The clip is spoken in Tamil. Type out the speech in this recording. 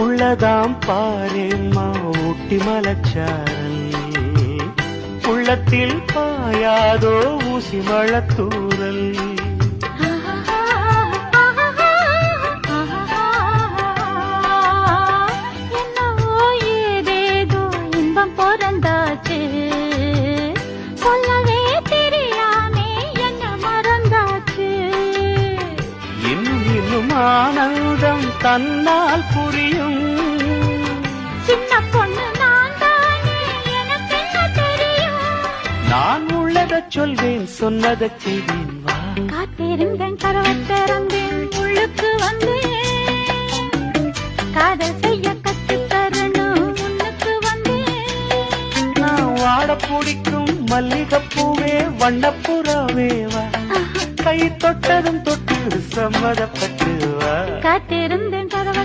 உள்ளதாம் பாரேம்மா ஊட்டி மலச்சாரல், உள்ளத்தில் பாயாதோ ஊசி மழத்தூரல். என்னவோ ஏதேதோ இன்பம் பிறந்தாச்சு, சொல்லவே தெரியாமே என்ன மறந்தாச்சு. இன்னும் இன்னும் ஆனந்தம் தன்னால் புரியும். சின்ன பொண்ணு நான் தானே, எனக்கு என்ன தெரியும். நான் உள்ளதை சொல்வேன், சொன்னதை செய்வேன். வா காத்திருந்தேன், கதவை திறந்தேன், உள்ளுக்கு வந்தேன். காதல் செய்ய கற்றுத் தரணும், உன்னுக்கு வந்தேன். நான் வாட பிடிக்கும் மல்லிகைப்பூவே வண்ணப்புறாவே வா, கை தொட்டதும் தொட்டு சம்மதப்பட்டு வா. காத்திருந்தேன், கதவை